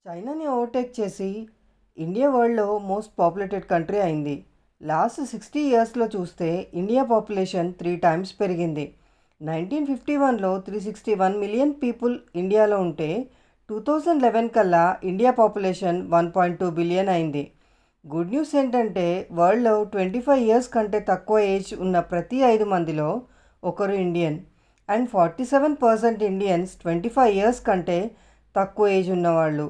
చైనాని overtake చేసి India వరల్డ్లో most populated country అయింది. లాస్ట్ 60 ఇయర్స్లో చూస్తే ఇండియా పాపులేషన్ 3 టైమ్స్ పెరిగింది. 1951లో 361 మిలియన్ పీపుల్ ఇండియాలో ఉంటే 2011 కల్లా ఇండియా పాపులేషన్ 1.2 బిలియన్ అయింది. గుడ్ న్యూస్ ఏంటంటే వరల్డ్లో 25 ఇయర్స్ కంటే తక్కువ ఏజ్ ఉన్న ప్రతి 5 మందిలో ఒకరు ఇండియన్. అండ్ 47% ఇండియన్స్ 25 ఇయర్స్ కంటే తక్కువ ఏజ్ ఉన్నవాళ్ళు.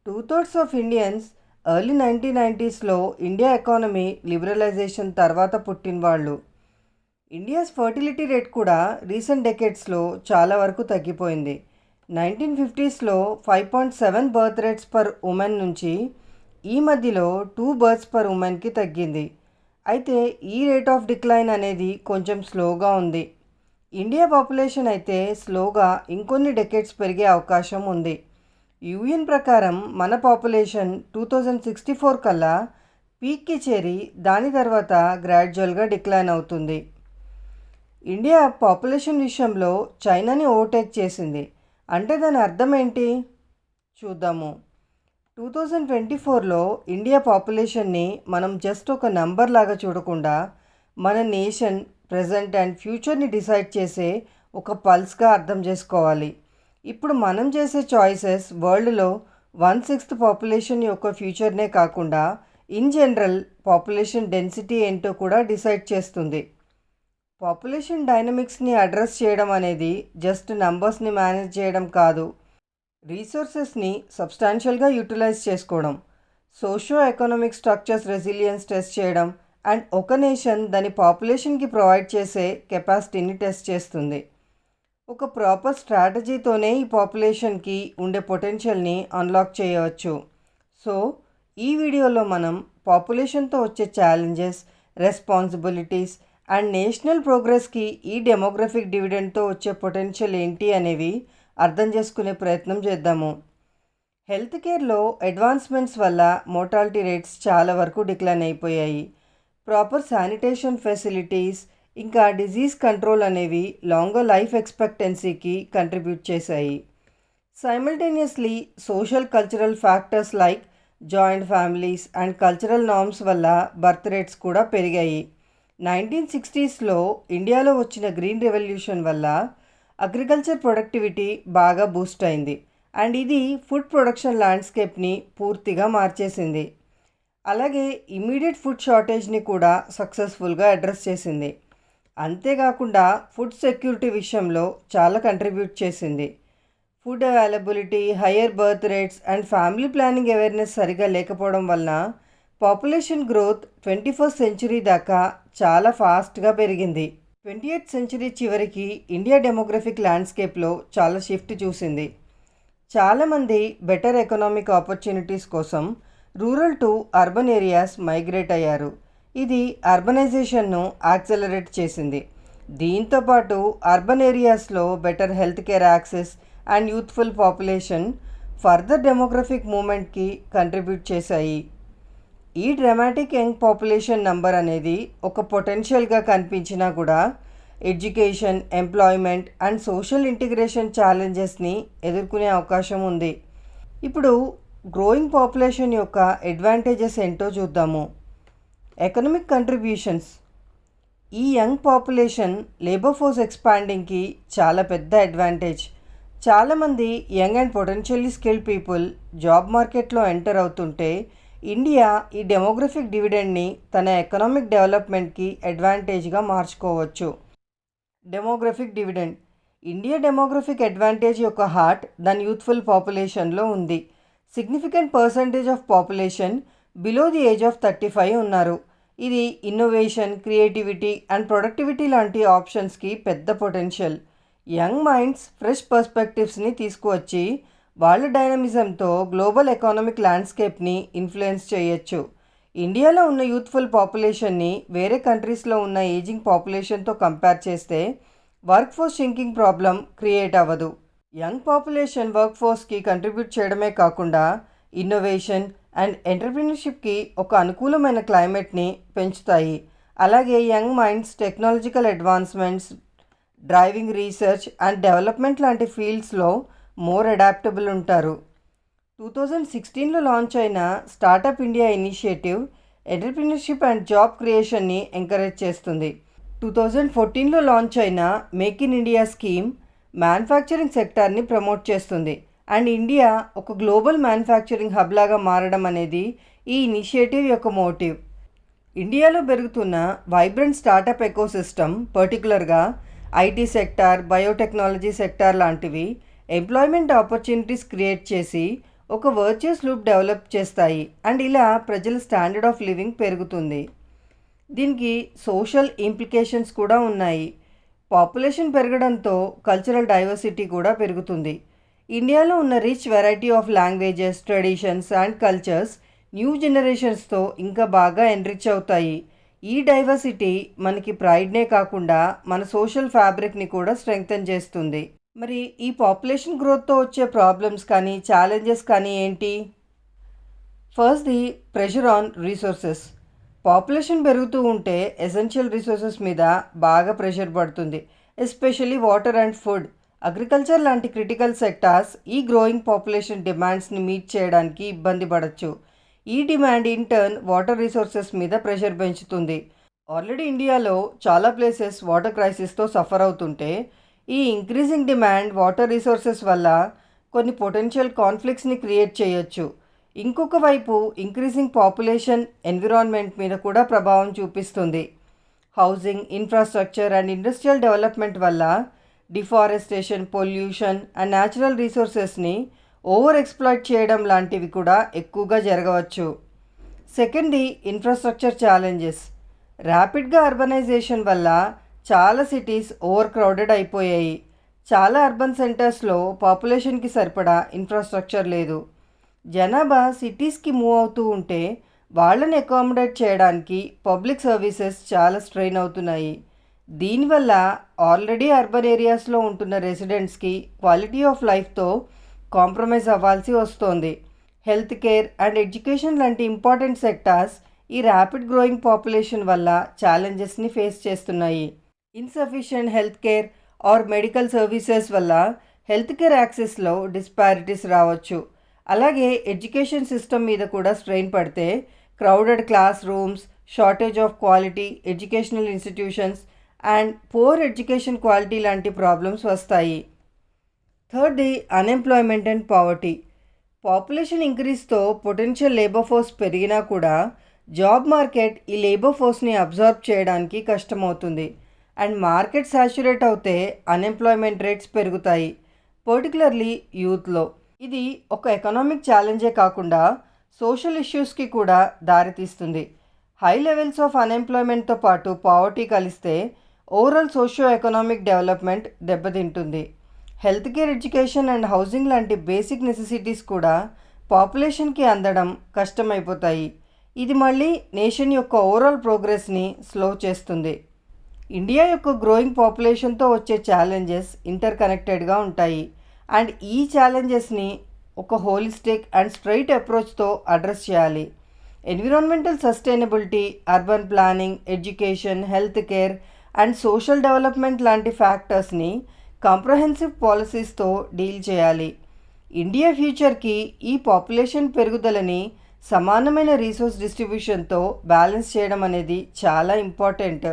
2/3 ఆఫ్ ఇండియన్స్ ఎర్లీ 1990స్లో ఇండియా ఎకానమీ లిబరలైజేషన్ తర్వాత పుట్టిన వాళ్ళు. ఇండియాస్ ఫర్టిలిటీ రేట్ కూడా రీసెంట్ డెకేడ్స్లో చాలా వరకు తగ్గిపోయింది. 1950స్లో 5.7 బర్త్ రేట్స్ పర్ ఉమెన్ నుంచి ఈ మధ్యలో 2 బర్త్స్ పర్ ఉమెన్కి తగ్గింది. అయితే ఈ రేట్ ఆఫ్ డిక్లైన్ అనేది కొంచెం స్లోగా ఉంది. ఇండియా పాపులేషన్ అయితే స్లోగా ఇంకొన్ని డెకేడ్స్ పెరిగే అవకాశం ఉంది. యూఎన్ ప్రకారం మన పాపులేషన్ 2064 కల్లా పీక్కి చేరి దాని తర్వాత గ్రాడ్యువల్గా డిక్లైన్ అవుతుంది. ఇండియా పాపులేషన్ విషయంలో చైనాని ఓవర్టేక్ చేసింది అంటే దాని అర్థం ఏంటి చూద్దాము. 2024లో ఇండియా పాపులేషన్ని మనం జస్ట్ ఒక నంబర్ లాగా చూడకుండా మన నేషన్ ప్రజెంట్ అండ్ ఫ్యూచర్ని డిసైడ్ చేసే ఒక పల్స్గా అర్థం చేసుకోవాలి. ఇప్పుడు మనం చేసే చాయిసెస్ వరల్డ్లో 1/6 పాపులేషన్ యొక్క ఫ్యూచర్నే కాకుండా ఇన్ జనరల్ పాపులేషన్ డెన్సిటీ ఏంటో కూడా డిసైడ్ చేస్తుంది. పాపులేషన్ డైనమిక్స్ని అడ్రస్ చేయడం అనేది జస్ట్ నంబర్స్ని మేనేజ్ చేయడం కాదు, రీసోర్సెస్ని సబ్స్టాన్షియల్గా యూటిలైజ్ చేసుకోవడం, socio economic structures resilience test చేయడం అండ్ ఒక నేషన్ దాని పాపులేషన్కి ప్రొవైడ్ చేసే కెపాసిటీని టెస్ట్ చేస్తుంది. ఒక ప్రాపర్ స్ట్రాటజీతోనే ఈ పాపులేషన్కి ఉండే పొటెన్షియల్ని అన్లాక్ చేయవచ్చు. సో ఈ వీడియోలో మనం పాపులేషన్తో వచ్చే ఛాలెంజెస్, రెస్పాన్సిబిలిటీస్ అండ్ నేషనల్ ప్రోగ్రెస్కి ఈ డెమోగ్రఫిక్ డివిడెండ్తో వచ్చే పొటెన్షియల్ ఏంటి అనేవి అర్థం చేసుకునే ప్రయత్నం చేద్దాము. హెల్త్ కేర్లో అడ్వాన్స్మెంట్స్ వల్ల మోర్టాలిటీ రేట్స్ చాలా వరకు డిక్లైన్ అయిపోయాయి. ప్రాపర్ శానిటేషన్ ఫెసిలిటీస్ ఇంకా డిజీజ్ కంట్రోల్ అనేవి లాంగర్ లైఫ్ ఎక్స్పెక్టెన్సీకి కంట్రిబ్యూట్ చేశాయి. Simultaneously social cultural factors like joint families and cultural norms వల్ల బర్త్ రేట్స్ కూడా పెరిగాయి. 1960స్లో ఇండియాలో వచ్చిన గ్రీన్ రెవల్యూషన్ వల్ల అగ్రికల్చర్ ప్రొడక్టివిటీ బాగా బూస్ట్ అయింది అండ్ ఇది ఫుడ్ ప్రొడక్షన్ ల్యాండ్స్కేప్ని పూర్తిగా మార్చేసింది. అలాగే ఇమ్మీడియట్ ఫుడ్ షార్టేజ్ని కూడా సక్సెస్ఫుల్గా అడ్రస్ చేసింది. అంతేకాకుండా ఫుడ్ సెక్యూరిటీ విషయంలో చాలా కంట్రిబ్యూట్ చేసింది. Food availability, higher birth rates and family planning awareness సరిగా లేకపోవడం వలన పాపులేషన్ గ్రోత్ 21st సెంచురీ దాకా చాలా ఫాస్ట్గా పెరిగింది. 28th సెంచురీ చివరికి ఇండియా డెమోగ్రఫిక్ ల్యాండ్స్కేప్లో చాలా షిఫ్ట్ చూసింది. చాలామంది బెటర్ ఎకనామిక్ ఆపర్చునిటీస్ కోసం rural to urban areas migrate అయ్యారు. ఇది అర్బనైజేషన్ను యాక్సెలరేట్ చేసింది. దీంతోపాటు అర్బన్ ఏరియాస్లో better health care access and youthful population further demographic మూమెంట్కి కంట్రిబ్యూట్ చేశాయి. ఈ డ్రామాటిక్ యంగ్ పాపులేషన్ నంబర్ అనేది ఒక పొటెన్షియల్గా కనిపించినా కూడా education, employment and social integration ఛాలెంజెస్ని ఎదుర్కొనే అవకాశం ఉంది. ఇప్పుడు గ్రోయింగ్ పాపులేషన్ యొక్క అడ్వాంటేజెస్ ఏంటో చూద్దాము. Economic contributions. ఈ యంగ్ పాపులేషన్ లేబర్ ఫోర్స్ ఎక్స్పాండింగ్కి చాలా పెద్ద అడ్వాంటేజ్. చాలామంది young and potentially skilled people job మార్కెట్లో ఎంటర్ అవుతుంటే ఇండియా ఈ డెమోగ్రఫిక్ డివిడెండ్ని తన ఎకనామిక్ డెవలప్మెంట్కి అడ్వాంటేజ్గా మార్చుకోవచ్చు. Demographic dividend. India demographic advantage యొక్క హార్ట్ దాని యూత్ఫుల్ పాపులేషన్లో ఉంది. Significant percentage of population below the age of 35 ఉన్నారు. ఇది ఇన్నోవేషన్, క్రియేటివిటీ అండ్ ప్రొడక్టివిటీ లాంటి ఆప్షన్స్కి పెద్ద పొటెన్షియల్. యంగ్ మైండ్స్ ఫ్రెష్ పర్స్పెక్టివ్స్ని తీసుకువచ్చి వాళ్ళ డైనమిజంతో గ్లోబల్ ఎకనామిక్ ల్యాండ్స్కేప్ని ఇన్ఫ్లుయెన్స్ చేయొచ్చు. ఇండియాలో ఉన్న యూత్ఫుల్ పాపులేషన్ని వేరే కంట్రీస్లో ఉన్న ఏజింగ్ పాపులేషన్తో కంపేర్ చేస్తే వర్క్ ఫోర్స్ షింకింగ్ ప్రాబ్లం క్రియేట్ అవ్వదు. యంగ్ పాపులేషన్ వర్క్ ఫోర్స్కి కంట్రిబ్యూట్ చేయడమే కాకుండా ఇన్నోవేషన్ అండ్ ఎంటర్‌ప్రెన్యూర్‌షిప్‌కి ఒక అనుకూలమైన క్లైమేట్ని పెంచుతాయి. అలాగే young minds technological advancements, driving research and development లాంటి ఫీల్డ్స్లో మోర్ అడాప్టబుల్ ఉంటారు. 2016లో లాంచ్ అయిన startup India initiative entrepreneurship and job క్రియేషన్‌ని ఎంకరేజ్ చేస్తుంది. 2014లో లాంచ్ అయిన make in India scheme manufacturing సెక్టార్‌ని ప్రమోట్ చేస్తుంది. అండ్ ఇండియా ఒక గ్లోబల్ మ్యానుఫ్యాక్చరింగ్ హబ్ లాగా మారడం అనేది ఈ ఇనిషియేటివ్ యొక్క మోటివ్. ఇండియాలో పెరుగుతున్న వైబ్రెంట్ స్టార్టప్ ఎకోసిస్టమ్, పర్టికులర్గా ఐటీ సెక్టార్, బయోటెక్నాలజీ సెక్టార్ లాంటివి ఎంప్లాయ్మెంట్ ఆపర్చునిటీస్ క్రియేట్ చేసి ఒక వర్చువస్ లూప్ డెవలప్ చేస్తాయి. అండ్ ఇలా ప్రజల స్టాండర్డ్ ఆఫ్ లివింగ్ పెరుగుతుంది. దీనికి సోషల్ ఇంప్లికేషన్స్ కూడా ఉన్నాయి. పాపులేషన్ పెరగడంతో కల్చరల్ డైవర్సిటీ కూడా పెరుగుతుంది. ఇండియాలో ఉన్న rich variety of languages, traditions and cultures new జనరేషన్స్తో ఇంకా బాగా ఎన్రిచ్ అవుతాయి. ఈ డైవర్సిటీ మనకి ప్రైడ్నే కాకుండా మన సోషల్ ఫ్యాబ్రిక్ని కూడా స్ట్రెంగ్తెన్ చేస్తుంది. మరి ఈ పాపులేషన్ గ్రోత్తో వచ్చే ప్రాబ్లమ్స్ కానీ ఛాలెంజెస్ కానీ ఏంటి? First the pressure on resources. Population పెరుగుతూ ఉంటే ఎసెన్షియల్ రీసోర్సెస్ మీద బాగా ప్రెషర్ పడుతుంది. Especially water and food, agriculture లాంటి క్రిటికల్ సెక్టార్స్ ఈ గ్రోయింగ్ పాపులేషన్ డిమాండ్స్ని మీట్ చేయడానికి ఇబ్బంది పడవచ్చు. ఈ demand in turn water resources మీద ప్రెషర్ పెంచుతుంది. ఆల్రెడీ ఇండియాలో చాలా ప్లేసెస్ వాటర్ క్రైసిస్తో సఫర్ అవుతుంటే ఈ ఇంక్రీజింగ్ డిమాండ్ వాటర్ రీసోర్సెస్ వల్ల కొన్ని పొటెన్షియల్ కాన్ఫ్లిక్ట్స్ని క్రియేట్ చేయొచ్చు. ఇంకొక వైపు ఇంక్రీజింగ్ పాపులేషన్ ఎన్విరాన్మెంట్ మీద కూడా ప్రభావం చూపిస్తుంది. Housing, infrastructure and industrial development వల్ల డిఫారెస్టేషన్, పొల్యూషన్ అండ్ న్యాచురల్ రీసోర్సెస్ని ఓవర్ ఎక్స్‌ప్లాయిట్ చేయడం లాంటివి కూడా ఎక్కువగా జరగవచ్చు. Second the infrastructure challenges. ర్యాపిడ్గా అర్బనైజేషన్ వల్ల చాలా సిటీస్ ఓవర్ క్రౌడెడ్ అయిపోయాయి. చాలా అర్బన్ సెంటర్స్లో పాపులేషన్కి సరిపడా ఇన్ఫ్రాస్ట్రక్చర్ లేదు. జనాభా సిటీస్కి మూవ్ అవుతూ ఉంటే వాళ్ళని అకామిడేట్ చేయడానికి పబ్లిక్ సర్వీసెస్ చాలా స్ట్రెయిన్ అవుతున్నాయి. దీనివల్ల ఆల్రెడీ అర్బన్ ఏరియాస్లో ఉంటున్న రెసిడెంట్స్కి క్వాలిటీ ఆఫ్ లైఫ్తో కాంప్రమైజ్ అవ్వాల్సి వస్తోంది. హెల్త్ కేర్ అండ్ ఎడ్యుకేషన్ లాంటి ఇంపార్టెంట్ సెక్టార్స్ ఈ ర్యాపిడ్ గ్రోయింగ్ పాపులేషన్ వల్ల ఛాలెంజెస్ని ఫేస్ చేస్తున్నాయి. Insufficient health care or medical services వల్ల హెల్త్ కేర్ యాక్సెస్లో డిస్పారిటీస్ రావచ్చు. అలాగే ఎడ్యుకేషన్ సిస్టమ్ మీద కూడా స్ట్రెయిన్ పడితే crowded class rooms, shortage of quality educational institutions and poor education quality లాంటి ప్రాబ్లమ్స్ వస్తాయి. Third the unemployment and poverty. Population ఇంక్రీజ్తో పొటెన్షియల్ లేబర్ ఫోర్స్ పెరిగినా కూడా జాబ్ మార్కెట్ ఈ లేబర్ ఫోర్స్ని అబ్జార్బ్ చేయడానికి కష్టమవుతుంది. అండ్ మార్కెట్ సాచురేట్ అవుతే అన్ఎంప్లాయ్మెంట్ రేట్స్ పెరుగుతాయి, పర్టికులర్లీ యూత్లో. ఇది ఒక ఎకనామిక్ ఛాలెంజే కాకుండా సోషల్ ఇష్యూస్కి కూడా దారితీస్తుంది. హై లెవెల్స్ ఆఫ్ అన్ఎంప్లాయ్మెంట్తో పాటు పావర్టీ కలిస్తే ఓవరాల్ సోషియో ఎకనామిక్ డెవలప్మెంట్ దెబ్బతింటుంది. Health care, education and housing లాంటి బేసిక్ నెసెసిటీస్ కూడా పాపులేషన్కి అందడం కష్టమైపోతాయి. ఇది మళ్ళీ నేషన్ యొక్క ఓవరాల్ ప్రోగ్రెస్ని స్లో చేస్తుంది. ఇండియా యొక్క గ్రోయింగ్ పాపులేషన్తో వచ్చే ఛాలెంజెస్ ఇంటర్ కనెక్టెడ్గా ఉంటాయి. అండ్ ఈ ఛాలెంజెస్ని ఒక హోలిస్టిక్ అండ్ స్ట్రైట్ అప్రోచ్తో అడ్రస్ చేయాలి. Environmental sustainability, urban planning, education, health care and social development లాంటి ఫ్యాక్టర్స్ని కాంప్రహెన్సివ్ పాలసీస్తో డీల్ చేయాలి. ఇండియా ఫ్యూచర్కి ఈ పాపులేషన్ పెరుగుదలని సమానమైన రీసోర్స్ డిస్ట్రిబ్యూషన్తో బ్యాలెన్స్ చేయడం అనేది చాలా ఇంపార్టెంట్.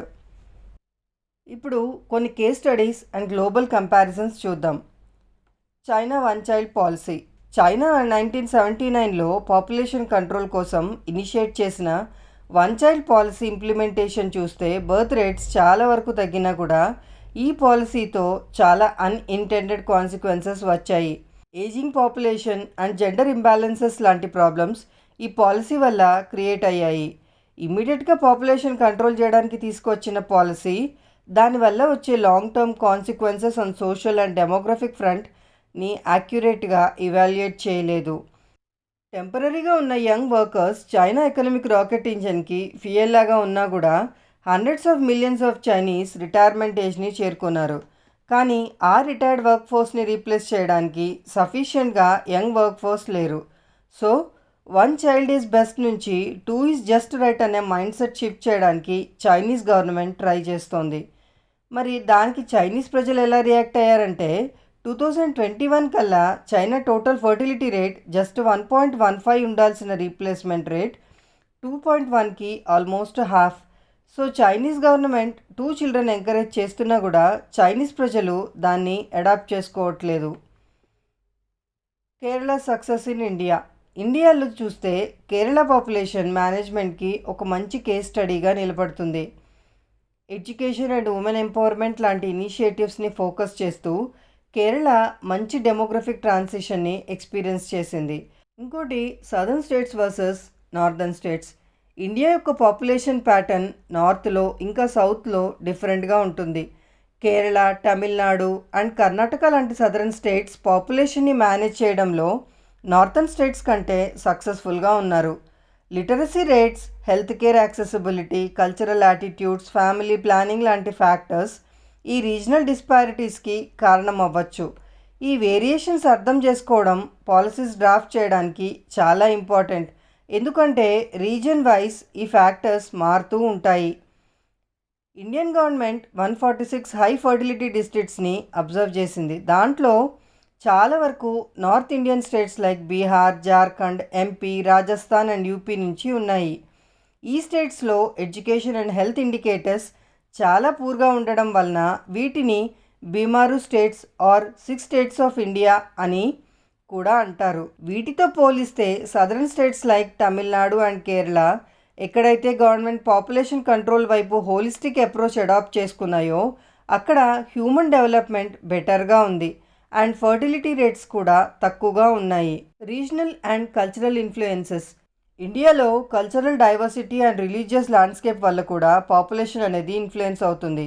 ఇప్పుడు కొన్ని case studies and global comparisons చూద్దాం. China one child policy. China 1979లో పాపులేషన్ కంట్రోల్ కోసం ఇనిషియేట్ చేసిన వన్ చైల్డ్ పాలసీ ఇంప్లిమెంటేషన్ చూస్తే బర్త్ రేట్స్ చాలా వరకు తగ్గినా కూడా ఈ పాలసీతో చాలా అన్ఇంటెండెడ్ కాన్సిక్వెన్సెస్ వచ్చాయి. Ageing population and gender imbalances లాంటి ప్రాబ్లమ్స్ ఈ పాలసీ వల్ల క్రియేట్ అయ్యాయి. ఇమ్మీడియట్గా పాపులేషన్ కంట్రోల్ చేయడానికి తీసుకొచ్చిన పాలసీ దానివల్ల వచ్చే long term consequences on social and demographic ఫ్రంట్ని యాక్యురేట్గా ఇవాల్యుయేట్ చేయలేదు. టెంపరీగా ఉన్న young workers China economic rocket ఇంజన్కి ఫ్యూయల్ లాగా ఉన్నా కూడా hundreds of millions of Chinese retirement ఏజ్ని చేరుకున్నారు. కానీ ఆ రిటైర్డ్ వర్క్ ఫోర్స్ని రీప్లేస్ చేయడానికి సఫిషియెంట్గా యంగ్ వర్క్ ఫోర్స్ లేరు. So one child is best నుంచి 2 ఈజ్ జస్ట్ రైట్ అనే మైండ్ సెట్ షిఫ్ట్ చేయడానికి చైనీస్ గవర్నమెంట్ ట్రై చేస్తోంది. మరి దానికి చైనీస్ ప్రజలు ఎలా రియాక్ట్ అయ్యారంటే 2021 కల్లా China total fertility rate just 1.15 ఉండాల్సిన రీప్లేస్మెంట్ రేట్ 2.1కి almost half. So Chinese government 2 children encourage చేస్తున్నా కూడా చైనీస్ ప్రజలు దాన్ని అడాప్ట్ చేసుకోవట్లేదు. కేరళ సక్సెస్ ఇన్ ఇండియాలో చూస్తే కేరళ పాపులేషన్ మేనేజ్మెంట్కి ఒక మంచి కేస్ స్టడీగా నిలబడుతుంది. ఎడ్యుకేషన్ అండ్ ఉమెన్ ఎంపవర్మెంట్ లాంటి ఇనిషియేటివ్స్ని ఫోకస్ చేస్తూ కేరళ మంచి డెమోగ్రఫిక్ ట్రాన్సిషన్ని ఎక్స్పీరియన్స్ చేసింది. ఇంకోటి southern states versus northern states. India యొక్క పాపులేషన్ ప్యాటర్న్ నార్త్లో ఇంకా సౌత్లో డిఫరెంట్గా ఉంటుంది. కేరళ, తమిళనాడు అండ్ కర్ణాటక లాంటి సదరన్ స్టేట్స్ పాపులేషన్ని మేనేజ్ చేయడంలో నార్థన్ స్టేట్స్ కంటే సక్సెస్ఫుల్గా ఉన్నారు. Literacy rates, health care accessibility, cultural attitudes, family planning లాంటి ఫ్యాక్టర్స్ ఈ రీజనల్ డిస్పారిటీస్కి కారణం అవ్వచ్చు. ఈ వేరియేషన్స్ అర్థం చేసుకోవడం పాలసీస్ డ్రాఫ్ట్ చేయడానికి చాలా ఇంపార్టెంట్. ఎందుకంటే రీజన్ వైజ్ ఈ ఫ్యాక్టర్స్ మారుతూ ఉంటాయి. ఇండియన్ గవర్నమెంట్ 146 హై ఫర్టిలిటీ డిస్ట్రిక్ట్స్ని అబ్జర్వ్ చేసింది. దాంట్లో చాలా వరకు north Indian states like Bihar, Jharkhand, MP, Rajasthan and UP నుంచి ఉన్నాయి. ఈ స్టేట్స్లో ఎడ్యుకేషన్ అండ్ హెల్త్ ఇండికేటర్స్ చాలా పూర్గా ఉండడం వలన వీటిని BIMARU states or 6 states of India అని కూడా అంటారు. వీటితో పోలిస్తే southern states like Tamil Nadu and Kerala ఎక్కడైతే గవర్నమెంట్ పాపులేషన్ కంట్రోల్ వైపు హోలిస్టిక్ అప్రోచ్ అడాప్ట్ చేసుకున్నాయో అక్కడ హ్యూమన్ డెవలప్మెంట్ బెటర్గా ఉంది అండ్ ఫర్టిలిటీ రేట్స్ కూడా తక్కువగా ఉన్నాయి. Regional and cultural influences. ఇండియాలో cultural diversity and religious landscape వల్ల కూడా పాపులేషన్ అనేది ఇన్ఫ్లుయెన్స్ అవుతుంది.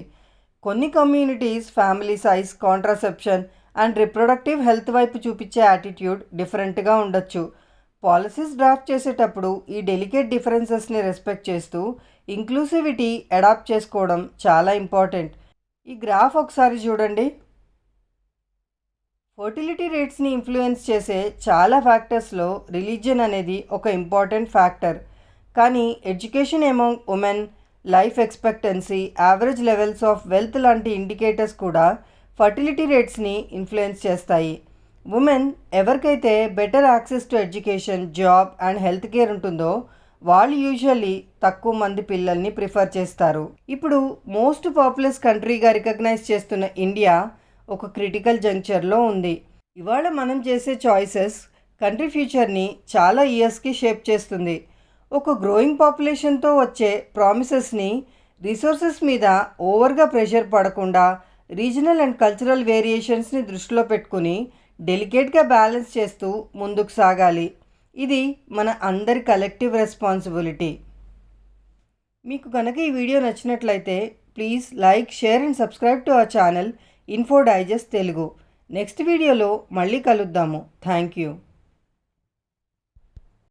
కొన్ని communities family size, contraception and reproductive health వైపు చూపించే యాటిట్యూడ్ డిఫరెంట్గా ఉండొచ్చు. పాలసీస్ డ్రాఫ్ట్ చేసేటప్పుడు ఈ డెలికేట్ డిఫరెన్సెస్ని రెస్పెక్ట్ చేస్తూ ఇంక్లూసివిటీ అడాప్ట్ చేసుకోవడం చాలా ఇంపార్టెంట్. ఈ గ్రాఫ్ ఒకసారి చూడండి. ఫర్టిలిటీ రేట్స్ని ఇన్ఫ్లుయెన్స్ చేసే చాలా ఫ్యాక్టర్స్లో రిలీజియన్ అనేది ఒక ఇంపార్టెంట్ ఫ్యాక్టర్. కానీ education among women, life expectancy, average levels of wealth లాంటి ఇండికేటర్స్ కూడా ఫర్టిలిటీ రేట్స్ని ఇన్ఫ్లుయెన్స్ చేస్తాయి. ఉమెన్ ఎవరికైతే better access to education, job and health care ఉంటుందో వాళ్ళు యూజువల్లీ తక్కువ మంది పిల్లల్ని ప్రిఫర్ చేస్తారు. ఇప్పుడు మోస్ట్ పాపులస్ కంట్రీగా రికగ్నైజ్ చేస్తున్న ఇండియా ఒక క్రిటికల్ జంక్చర్లో ఉంది. ఇవాళ మనం చేసే చాయిసెస్ కంట్రీ ఫ్యూచర్ని చాలా ఇయర్స్కి షేప్ చేస్తుంది. ఒక గ్రోయింగ్ పాపులేషన్తో వచ్చే ప్రామిసెస్ని రిసోర్సెస్ మీద ఓవర్గా ప్రెషర్ పడకుండా రీజనల్ అండ్ కల్చరల్ వేరియేషన్స్ని దృష్టిలో పెట్టుకుని డెలికేట్గా బ్యాలెన్స్ చేస్తూ ముందుకు సాగాలి. ఇది మన అందరి కలెక్టివ్ రెస్పాన్సిబిలిటీ. మీకు కనుక ఈ వీడియో నచ్చినట్లయితే please like, share and subscribe to our channel info digest Telugu. Next వీడియోలో మళ్ళీ కలుద్దాము. Thank you.